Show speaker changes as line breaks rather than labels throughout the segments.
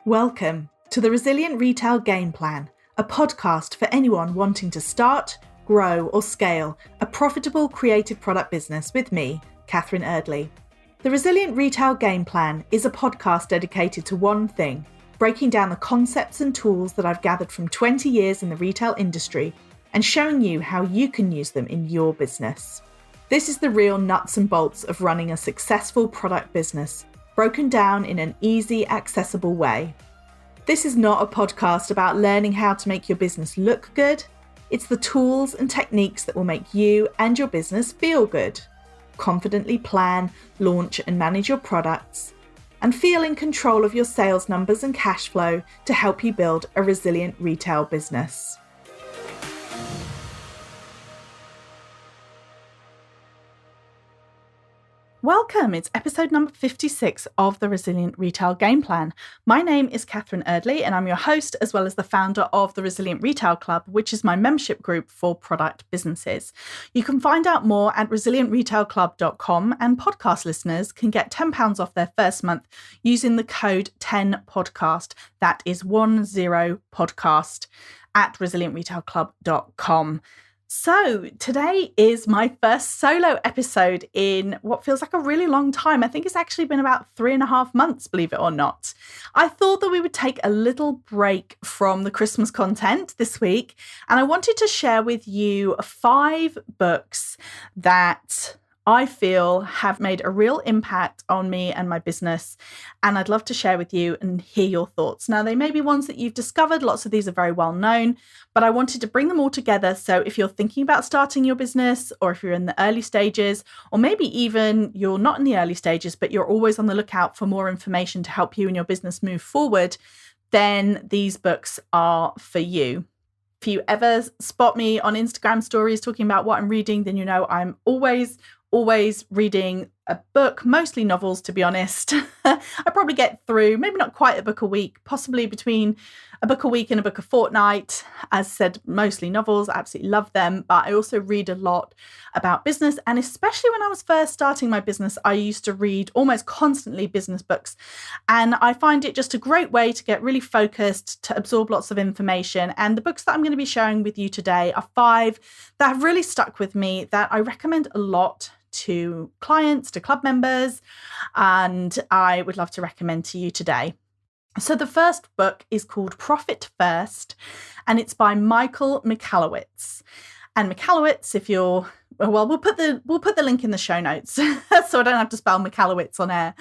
Welcome to the Resilient Retail Game Plan, a podcast for anyone wanting to start, grow or scale a profitable creative product business with me, Catherine Erdley. The Resilient Retail Game Plan is a podcast dedicated to one thing, breaking down the concepts and tools that I've gathered from 20 years in the retail industry and showing you how you can use them in your business. This is the real nuts and bolts of running a successful product business, broken down in an easy, accessible way. This is not a podcast about learning how to make your business look good. It's the tools and techniques that will make you and your business feel good. Confidently plan, launch and manage your products, and feel in control of your sales numbers and cash flow to help you build a resilient retail business. Welcome, it's episode number 56 of the Resilient Retail Game Plan. My name is Catherine Erdley and I'm your host as well as the founder of the Resilient Retail Club, which is my membership group for product businesses. You can find out more at resilientretailclub.com and podcast listeners can get £10 off their first month using the code 10podcast. That is 10podcast at resilientretailclub.com. So today is my first solo episode in what feels like a really long time. I think it's actually been about 3.5 months, believe it or not. I thought that we would take a little break from the Christmas content this week, and I wanted to share with you 5 books that I feel have made a real impact on me and my business, and I'd love to share with you and hear your thoughts. Now, they may be ones that you've discovered. Lots of these are very well known, but I wanted to bring them all together. So if you're thinking about starting your business, or if you're in the early stages, or maybe even you're not in the early stages, but you're always on the lookout for more information to help you and your business move forward, then these books are for you. If you ever spot me on Instagram stories talking about what I'm reading, then you know I'm always reading a book, mostly novels, to be honest. I probably get through, maybe not quite a book a week, possibly between a book a week and a book a fortnight. As said, mostly novels. I absolutely love them. But I also read a lot about business. And especially when I was first starting my business, I used to read almost constantly business books. And I find it just a great way to get really focused, to absorb lots of information. And the books that I'm going to be sharing with you today are 5 that have really stuck with me, that I recommend a lot to clients, to club members, and I would love to recommend to you today. So the first book is called Profit First, and it's by Michalowicz. And Michalowicz, if you're, well, we'll put the link in the show notes so I don't have to spell Michalowicz on air.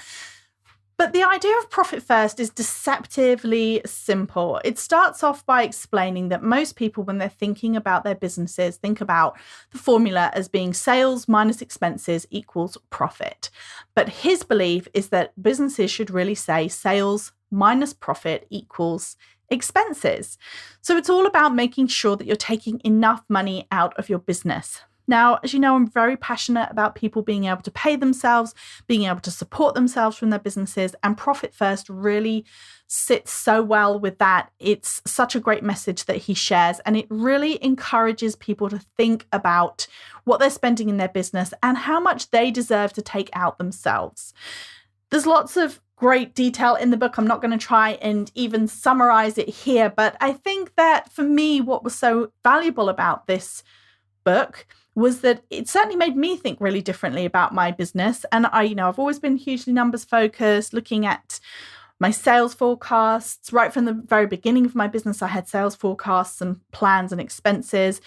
But the idea of Profit First is deceptively simple. It starts off by explaining that most people, when they're thinking about their businesses, think about the formula as being sales minus expenses equals profit. But his belief is that businesses should really say sales minus profit equals expenses. So it's all about making sure that you're taking enough money out of your business. Now, as you know, I'm very passionate about people being able to pay themselves, being able to support themselves from their businesses, and Profit First really sits so well with that. It's such a great message that he shares, and it really encourages people to think about what they're spending in their business and how much they deserve to take out themselves. There's lots of great detail in the book. I'm not going to try and even summarize it here, but I think that for me, what was so valuable about this book was that it certainly made me think really differently about my business. And I've always been hugely numbers focused, looking at my sales forecasts. Right from the very beginning of my business, I had sales forecasts and plans and expenses.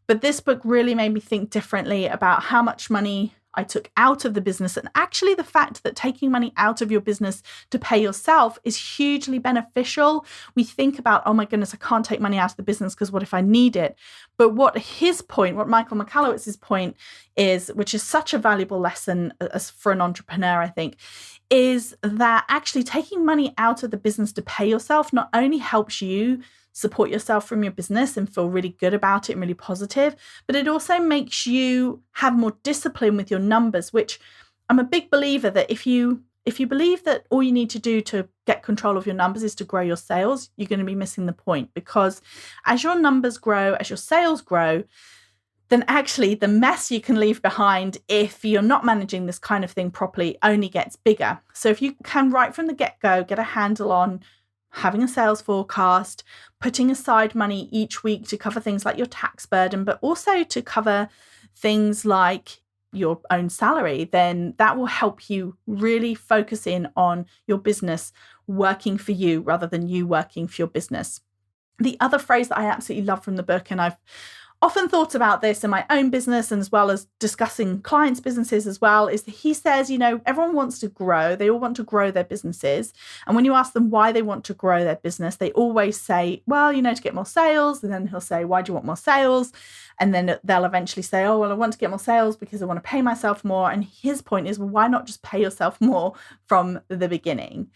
But this book really made me think differently about how much money I took out of the business, and actually the fact that taking money out of your business to pay yourself is hugely beneficial. We think about, oh my goodness, I can't take money out of the business because what if I need it? But what Michael Michalowicz's point is, which is such a valuable lesson as for an entrepreneur, I think, is that actually taking money out of the business to pay yourself not only helps you support yourself from your business and feel really good about it and really positive, but it also makes you have more discipline with your numbers, which I'm a big believer that if you believe that all you need to do to get control of your numbers is to grow your sales, you're going to be missing the point, because as your numbers grow, as your sales grow, then actually the mess you can leave behind if you're not managing this kind of thing properly only gets bigger. So if you can right from the get-go get a handle on having a sales forecast, putting aside money each week to cover things like your tax burden, but also to cover things like your own salary, then that will help you really focus in on your business working for you rather than you working for your business. The other phrase that I absolutely love from the book, and I've often thought about this in my own business and as well as discussing clients' businesses as well, is that he says, everyone wants to grow. They all want to grow their businesses. And when you ask them why they want to grow their business, they always say, well, to get more sales. And then he'll say, why do you want more sales? And then they'll eventually say, oh, well, I want to get more sales because I want to pay myself more. And his point is, well, why not just pay yourself more from the beginning?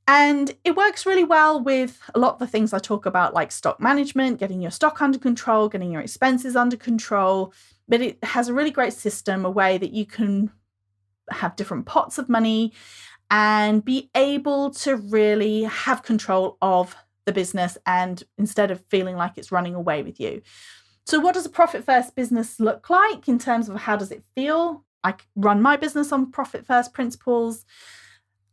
And it works really well with a lot of the things I talk about, like stock management, getting your stock under control, getting your expenses under control. But it has a really great system, a way that you can have different pots of money and be able to really have control of the business, and instead of feeling like it's running away with you. So what does a profit first business look like in terms of how does it feel? I run my business on profit first principles.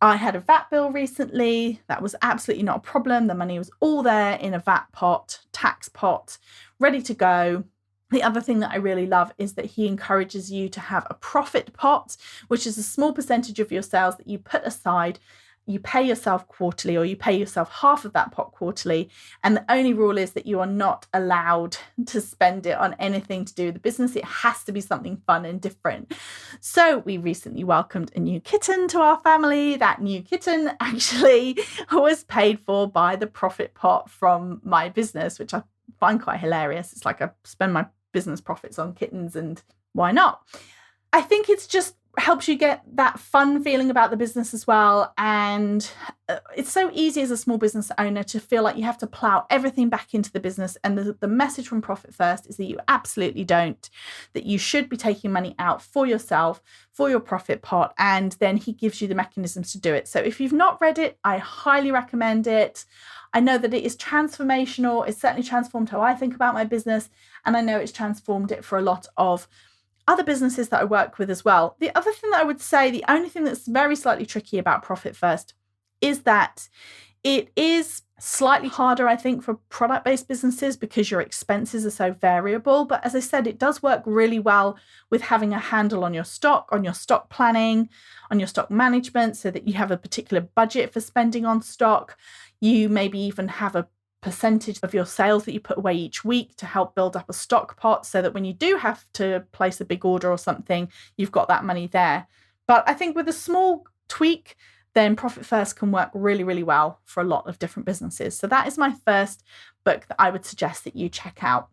I had a VAT bill recently. That was absolutely not a problem. The money was all there in a VAT pot, tax pot, ready to go. The other thing that I really love is that he encourages you to have a profit pot, which is a small percentage of your sales that you put aside. You pay yourself quarterly, or you pay yourself half of that pot quarterly. And the only rule is that you are not allowed to spend it on anything to do with the business. It has to be something fun and different. So we recently welcomed a new kitten to our family. That new kitten actually was paid for by the profit pot from my business, which I find quite hilarious. It's like I spend my business profits on kittens, and why not? I think it's just helps you get that fun feeling about the business as well. And it's so easy as a small business owner to feel like you have to plow everything back into the business. And the message from Profit First is that you absolutely don't, that you should be taking money out for yourself, for your profit pot, and then he gives you the mechanisms to do it. So if you've not read it, I highly recommend it. I know that it is transformational. It's certainly transformed how I think about my business. And I know it's transformed it for a lot of other businesses that I work with as well. The other thing that I would say, the only thing that's very slightly tricky about Profit First is that it is slightly harder, I think, for product-based businesses because your expenses are so variable. But as I said, it does work really well with having a handle on your stock planning, on your stock management, so that you have a particular budget for spending on stock. You maybe even have a percentage of your sales that you put away each week to help build up a stock pot, so that when you do have to place a big order or something, you've got that money there. But I think with a small tweak, then Profit First can work really, really well for a lot of different businesses. So that is my first book that I would suggest that you check out.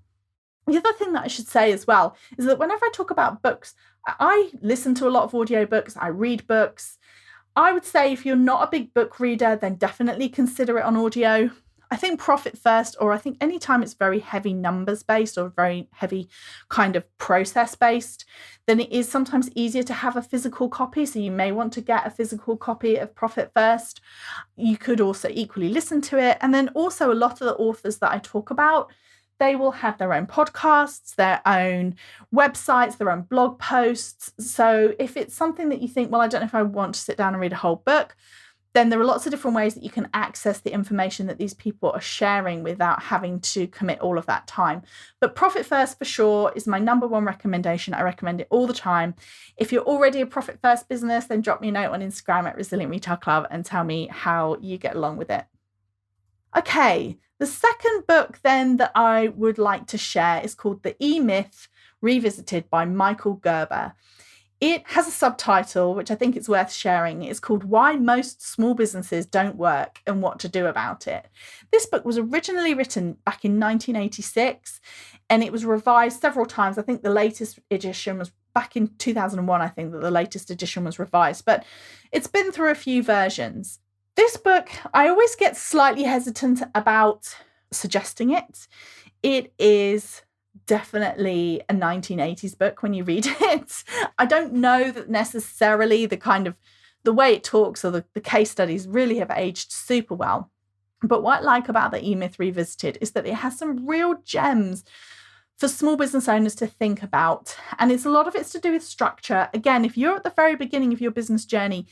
The other thing that I should say as well is that whenever I talk about books, I listen to a lot of audiobooks, I read books. I would say if you're not a big book reader, then definitely consider it on audio. I think Profit First, or I think anytime it's very heavy numbers based or very heavy kind of process based, then it is sometimes easier to have a physical copy. So you may want to get a physical copy of Profit First. You could also equally listen to it. And then also a lot of the authors that I talk about, they will have their own podcasts, their own websites, their own blog posts. So if it's something that you think, well, I don't know if I want to sit down and read a whole book, then there are lots of different ways that you can access the information that these people are sharing without having to commit all of that time. But Profit First for sure is my number one recommendation. I recommend it all the time. If you're already a Profit First business, then drop me a note on Instagram at Resilient Retail Club and tell me how you get along with it. Okay, the second book then that I would like to share is called The E-Myth Revisited by Michael Gerber. It has a subtitle, which I think it's worth sharing. It's called Why Most Small Businesses Don't Work and What to Do About It. This book was originally written back in 1986, and it was revised several times. I think the latest edition was back in 2001, I think that the latest edition was revised, but it's been through a few versions. This book, I always get slightly hesitant about suggesting it. It is definitely a 1980s book when you read it. I don't know that necessarily the way it talks or the case studies really have aged super well. But what I like about the E-Myth Revisited is that it has some real gems for small business owners to think about. And a lot of it's to do with structure. Again, if you're at the very beginning of your business journey,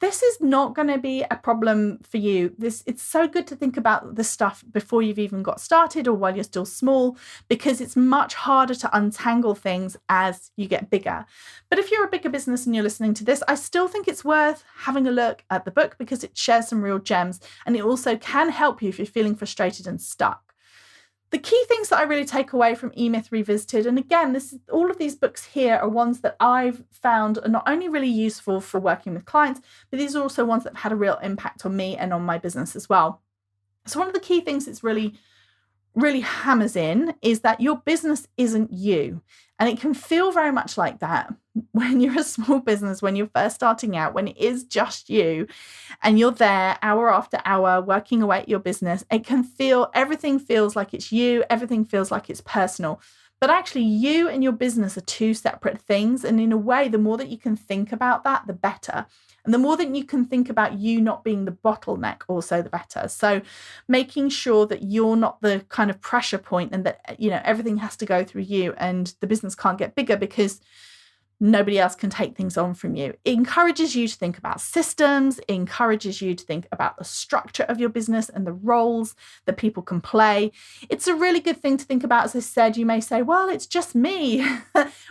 this is not going to be a problem for you. It's so good to think about this stuff before you've even got started or while you're still small, because it's much harder to untangle things as you get bigger. But if you're a bigger business and you're listening to this, I still think it's worth having a look at the book because it shares some real gems, and it also can help you if you're feeling frustrated and stuck. The key things that I really take away from E-Myth Revisited, and again, all of these books here are ones that I've found are not only really useful for working with clients, but these are also ones that have had a real impact on me and on my business as well. So one of the key things it's really hammers in is that your business isn't you. And it can feel very much like that when you're a small business, when you're first starting out, when it is just you and you're there hour after hour working away at your business. Everything feels like it's you, everything feels like it's personal. But actually, you and your business are two separate things. And in a way, the more that you can think about that, the better. And the more that you can think about you not being the bottleneck, also the better. So making sure that you're not the kind of pressure point and that, everything has to go through you and the business can't get bigger because nobody else can take things on from you. It encourages you to think about systems, it encourages you to think about the structure of your business and the roles that people can play. It's a really good thing to think about. As I said, you may say, well, it's just me.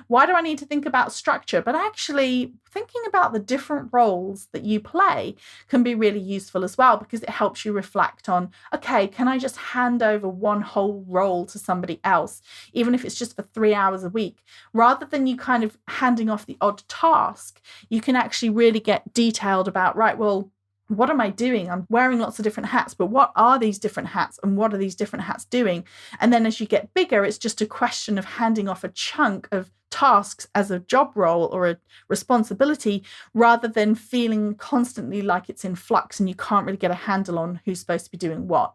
Why do I need to think about structure? But actually, thinking about the different roles that you play can be really useful as well, because it helps you reflect on, okay, can I just hand over one whole role to somebody else, even if it's just for 3 hours a week, rather than you kind of handing off the odd task. You can actually really get detailed about, right, well, what am I doing? I'm wearing lots of different hats, but what are these different hats and what are these different hats doing? And then as you get bigger, it's just a question of handing off a chunk of tasks as a job role or a responsibility, rather than feeling constantly like it's in flux and you can't really get a handle on who's supposed to be doing what.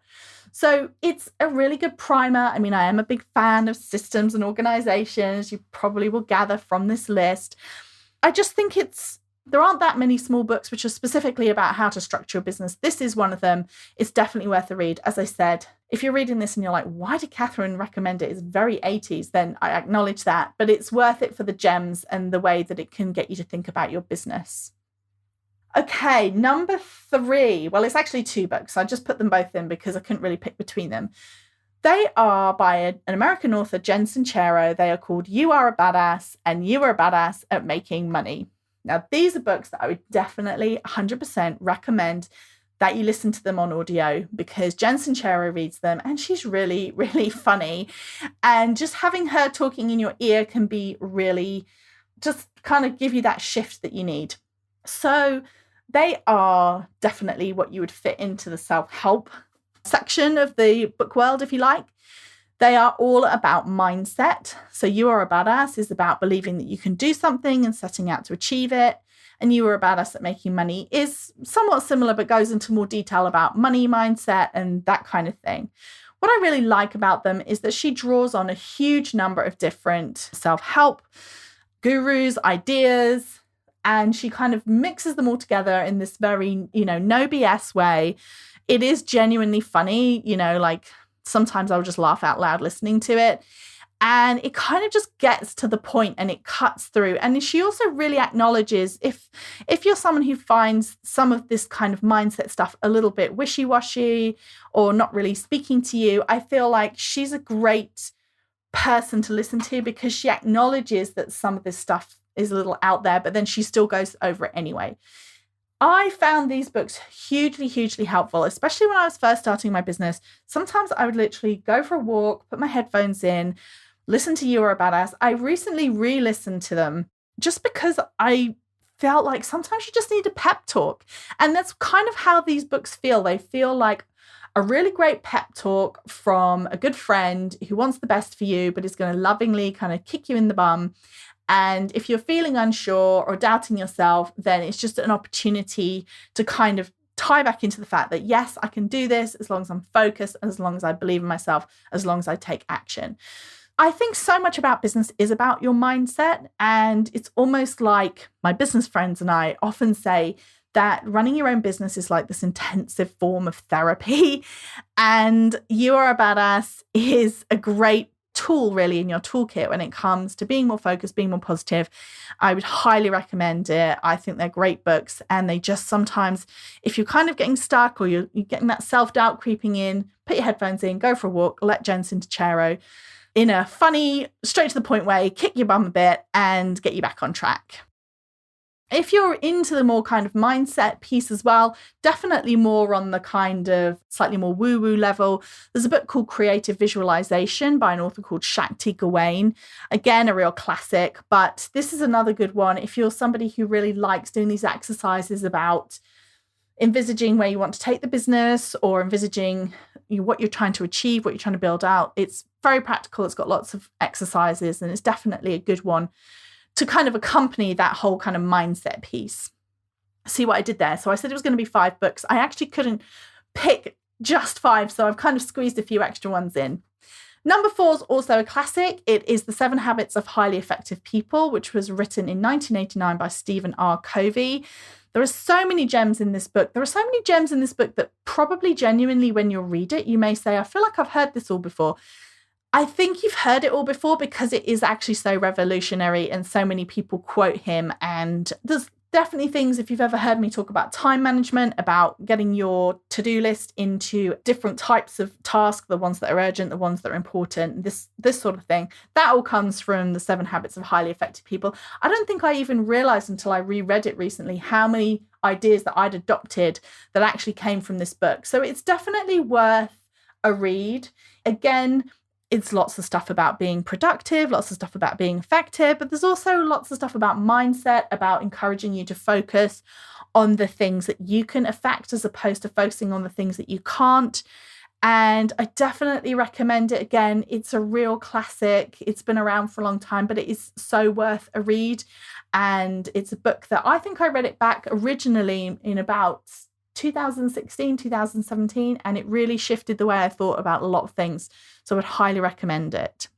So it's a really good primer. I mean, I am a big fan of systems and organizations. You probably will gather from this list. I just think there aren't that many small books which are specifically about how to structure your business. This is one of them. It's definitely worth a read. As I said, if you're reading this and you're like, why did Catherine recommend it? It's very 80s, then I acknowledge that. But it's worth it for the gems and the way that it can get you to think about your business. Okay, number 3. Well, it's actually 2 books. I just put them both in because I couldn't really pick between them. They are by an American author, Jen Sincero. They are called You Are a Badass and You Are a Badass at Making Money. Now, these are books that I would definitely 100% recommend that you listen to them on audio, because Jen Sincero reads them and she's really, really funny. And just having her talking in your ear can be really just kind of give you that shift that you need. So they are definitely what you would fit into the self-help section of the book world, if you like. They are all about mindset. So You Are a Badass is about believing that you can do something and setting out to achieve it. And You Are a Badass at Making Money is somewhat similar, but goes into more detail about money mindset and that kind of thing. What I really like about them is that she draws on a huge number of different self-help gurus, ideas, and she kind of mixes them all together in this very, no BS way. It is genuinely funny, like sometimes I'll just laugh out loud listening to it. And it kind of just gets to the point and it cuts through. And she also really acknowledges if you're someone who finds some of this kind of mindset stuff a little bit wishy-washy or not really speaking to you, I feel like she's a great person to listen to, because she acknowledges that some of this stuff is a little out there, but then she still goes over it anyway. I found these books hugely, hugely helpful, especially when I was first starting my business. Sometimes I would literally go for a walk, put my headphones in, listen to You Are a Badass. I recently re-listened to them just because I felt like sometimes you just need a pep talk. And that's kind of how these books feel. They feel like a really great pep talk from a good friend who wants the best for you, but is going to lovingly kind of kick you in the bum. And if you're feeling unsure or doubting yourself, then it's just an opportunity to kind of tie back into the fact that, yes, I can do this as long as I'm focused, as long as I believe in myself, as long as I take action. I think so much about business is about your mindset. And it's almost like my business friends and I often say that running your own business is like this intensive form of therapy. And You Are a Badass is a great tool really in your toolkit when it comes to being more focused, being more positive. I would highly recommend it. I think they're great books, and they just sometimes, if you're kind of getting stuck or you're getting that self-doubt creeping in, put your headphones in, go for a walk, let Jen Sincero in a funny, straight to the point way, kick your bum a bit and get you back on track. If you're into the more kind of mindset piece as well, definitely more on the kind of slightly more woo-woo level, there's a book called Creative Visualization by an author called Shakti Gawain. Again, a real classic, but this is another good one. If you're somebody who really likes doing these exercises about envisaging where you want to take the business or envisaging what you're trying to achieve, what you're trying to build out, it's very practical. It's got lots of exercises, and it's definitely a good one to kind of accompany that whole kind of mindset piece. See what I did there? So I said it was going to be 5 books. I actually couldn't pick just 5, so I've kind of squeezed a few extra ones in. Number 4 is also a classic. It is The 7 Habits of Highly Effective People, which was written in 1989 by Stephen R. Covey. There are so many gems in this book. There are so many gems in this book that probably genuinely when you'll read it, you may say, I feel like I've heard this all before. I think you've heard it all before because it is actually so revolutionary and so many people quote him. And there's definitely things, if you've ever heard me talk about time management, about getting your to-do list into different types of tasks, the ones that are urgent, the ones that are important, this sort of thing, that all comes from The 7 Habits of Highly Effective People. I don't think I even realized until I reread it recently how many ideas that I'd adopted that actually came from this book. So it's definitely worth a read. Again, it's lots of stuff about being productive, lots of stuff about being effective, but there's also lots of stuff about mindset, about encouraging you to focus on the things that you can affect as opposed to focusing on the things that you can't. And I definitely recommend it. Again, it's a real classic. It's been around for a long time, but it is so worth a read. And it's a book that I think I read it back originally in about 2016, 2017, and it really shifted the way I thought about a lot of things. So I would highly recommend it.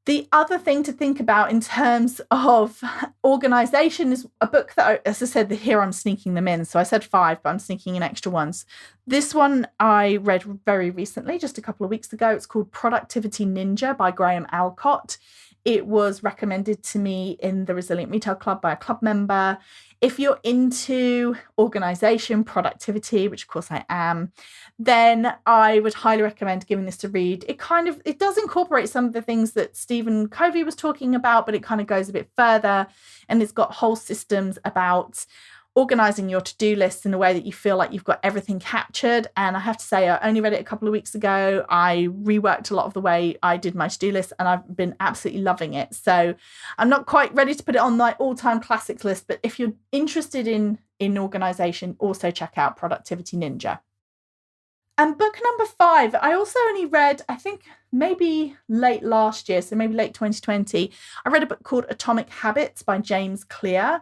The other thing to think about in terms of organization is a book that, as I said, here I'm sneaking them in. So I said 5, but I'm sneaking in extra ones. This one I read very recently, just a couple of weeks ago. It's called Productivity Ninja by Graham Alcott. It was recommended to me in the Resilient Retail Club by a club member. If you're into organization, productivity, which of course I am, then I would highly recommend giving this a read. It does incorporate some of the things that Stephen Covey was talking about, but it kind of goes a bit further, and it's got whole systems about organizing your to-do list in a way that you feel like you've got everything captured. And I have to say, I only read it a couple of weeks ago. I reworked a lot of the way I did my to-do list, and I've been absolutely loving it. So I'm not quite ready to put it on my all-time classics list, but if you're interested in organization, also check out Productivity Ninja. And book number 5, I also only read, I think maybe late last year, so maybe late 2020. I read a book called Atomic Habits by James Clear.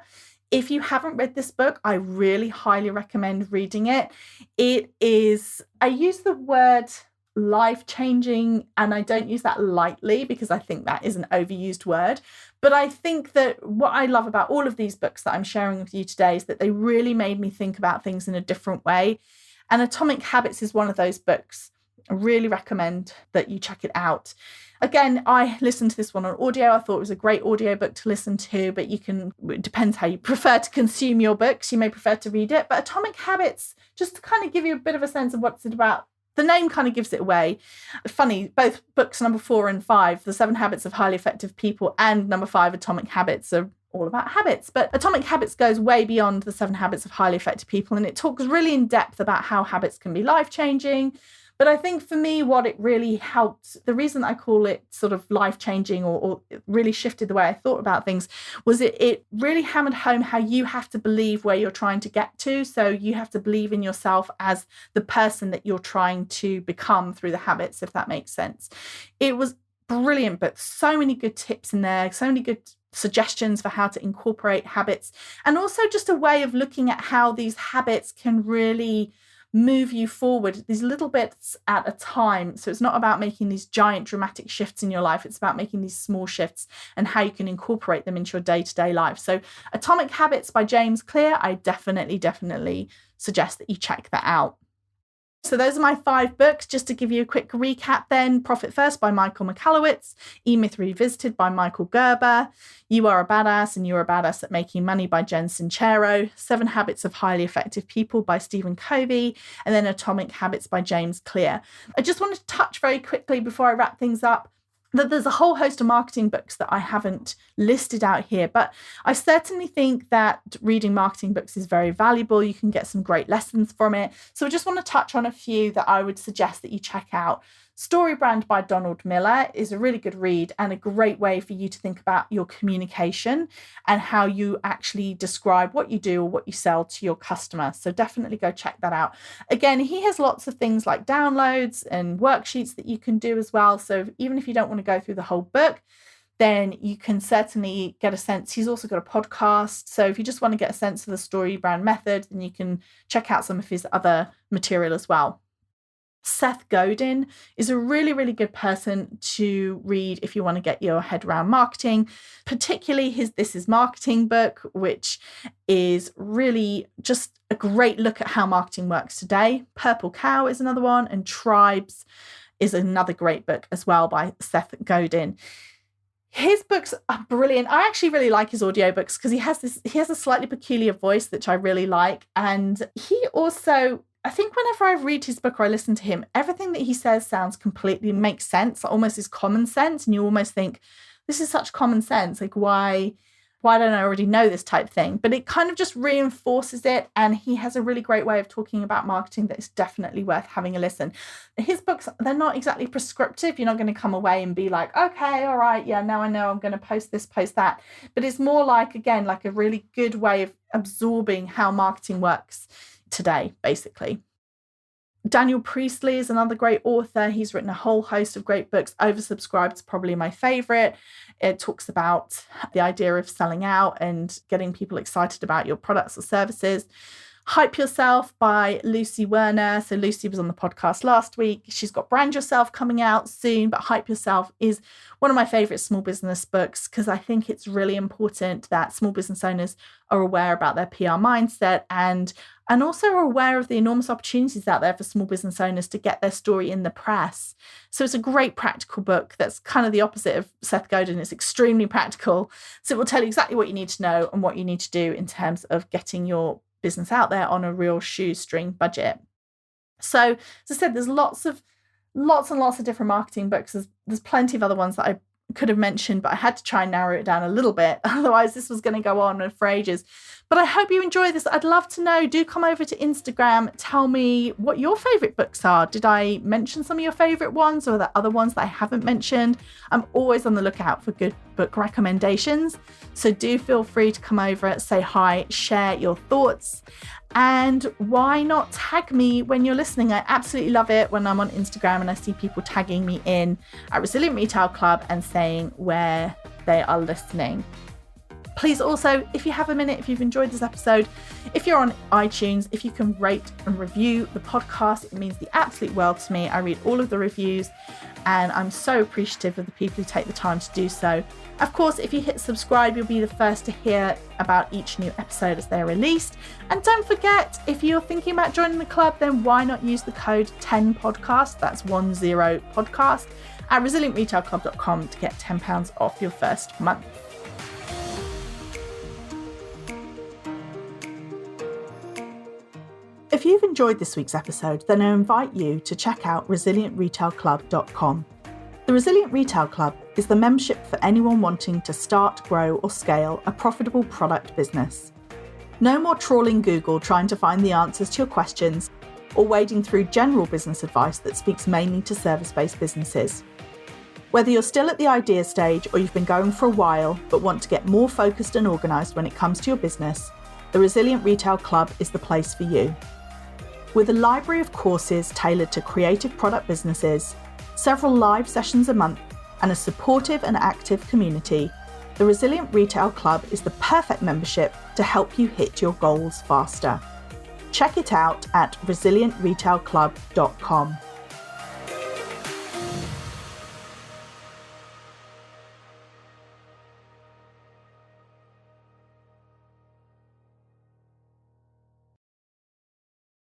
If you haven't read this book, I really highly recommend reading it. It is, I use the word life-changing, and I don't use that lightly because I think that is an overused word. But I think that what I love about all of these books that I'm sharing with you today is that they really made me think about things in a different way. And Atomic Habits is one of those books. I really recommend that you check it out. Again, I listened to this one on audio. I thought it was a great audiobook to listen to, but it depends how you prefer to consume your books. You may prefer to read it. But Atomic Habits, just to kind of give you a bit of a sense of what's it about, the name kind of gives it away. Funny, both books number 4 and 5, The 7 Habits of Highly Effective People, and number 5, Atomic Habits, are all about habits. But Atomic Habits goes way beyond The 7 Habits of Highly Effective People, and it talks really in depth about how habits can be life-changing. But I think for me, what it really helped, the reason I call it sort of life-changing or it really shifted the way I thought about things, was it really hammered home how you have to believe where you're trying to get to. So you have to believe in yourself as the person that you're trying to become through the habits, if that makes sense. It was brilliant, but so many good tips in there, so many good suggestions for how to incorporate habits, and also just a way of looking at how these habits can really move you forward, these little bits at a time. So it's not about making these giant dramatic shifts in your life. It's about making these small shifts and how you can incorporate them into your day-to-day life. So Atomic Habits by James Clear, I definitely suggest that you check that out. So those are my 5 books. Just to give you a quick recap then: Profit First by Michael Michalowicz, E-Myth Revisited by Michael Gerber, You Are a Badass and You're a Badass at Making Money by Jen Sincero, 7 Habits of Highly Effective People by Stephen Covey, and then Atomic Habits by James Clear. I just wanted to touch very quickly before I wrap things up that there's a whole host of marketing books that I haven't listed out here, but I certainly think that reading marketing books is very valuable. You can get some great lessons from it. So I just want to touch on a few that I would suggest that you check out. Story Brand by Donald Miller is a really good read and a great way for you to think about your communication and how you actually describe what you do or what you sell to your customer. So definitely go check that out. Again, he has lots of things like downloads and worksheets that you can do as well. So even if you don't want to go through the whole book, then you can certainly get a sense. He's also got a podcast. So if you just want to get a sense of the Story Brand method, then you can check out some of his other material as well. Seth Godin is a really, really good person to read if you want to get your head around marketing, particularly his This Is Marketing book, which is really just a great look at how marketing works today. Purple Cow is another one, and Tribes is another great book as well by Seth Godin. His books are brilliant. I actually really like his audiobooks because he has a slightly peculiar voice, which I really like. And he also, I think whenever I read his book or I listen to him, everything that he says makes sense, almost is common sense. And you almost think, this is such common sense. Like, why don't I already know this type thing? But it kind of just reinforces it. And he has a really great way of talking about marketing that is definitely worth having a listen. His books, they're not exactly prescriptive. You're not going to come away and be like, okay, all right, yeah, now I know I'm going to post this, post that. But it's more like, again, like a really good way of absorbing how marketing works today, basically. Daniel Priestley is another great author. He's written a whole host of great books. Oversubscribed is probably my favorite. It talks about the idea of selling out and getting people excited about your products or services. Hype Yourself by Lucy Werner. So Lucy was on the podcast last week. She's got Brand Yourself coming out soon, but Hype Yourself is one of my favorite small business books because I think it's really important that small business owners are aware about their PR mindset and also are aware of the enormous opportunities out there for small business owners to get their story in the press. So it's a great practical book that's kind of the opposite of Seth Godin. It's extremely practical. So it will tell you exactly what you need to know and what you need to do in terms of getting your business out there on a real shoestring budget. So as I said, there's lots and lots of different marketing books. There's plenty of other ones that I could have mentioned, but I had to try and narrow it down a little bit. Otherwise, this was going to go on for ages. But I hope you enjoy this. I'd love to know. Do come over to Instagram. Tell me what your favorite books are. Did I mention some of your favorite ones, or are there other ones that I haven't mentioned? I'm always on the lookout for good book recommendations. So do feel free to come over, say hi, share your thoughts. And why not tag me when you're listening? I absolutely love it when I'm on Instagram and I see people tagging me in at Resilient Retail Club and saying where they are listening. Please also, if you have a minute, if you've enjoyed this episode, if you're on iTunes, if you can rate and review the podcast, it means the absolute world to me. I read all of the reviews and I'm so appreciative of the people who take the time to do so. Of course, if you hit subscribe, you'll be the first to hear about each new episode as they're released. And don't forget, if you're thinking about joining the club, then why not use the code 10podcast, that's 10podcast, at resilientretailclub.com to get £10 off your first month. If you've enjoyed this week's episode, then I invite you to check out resilientretailclub.com. The Resilient Retail Club is the membership for anyone wanting to start, grow or scale a profitable product business. No more trawling Google trying to find the answers to your questions or wading through general business advice that speaks mainly to service-based businesses. Whether you're still at the idea stage or you've been going for a while but want to get more focused and organised when it comes to your business, the Resilient Retail Club is the place for you. With a library of courses tailored to creative product businesses, several live sessions a month, and a supportive and active community, the Resilient Retail Club is the perfect membership to help you hit your goals faster. Check it out at resilientretailclub.com.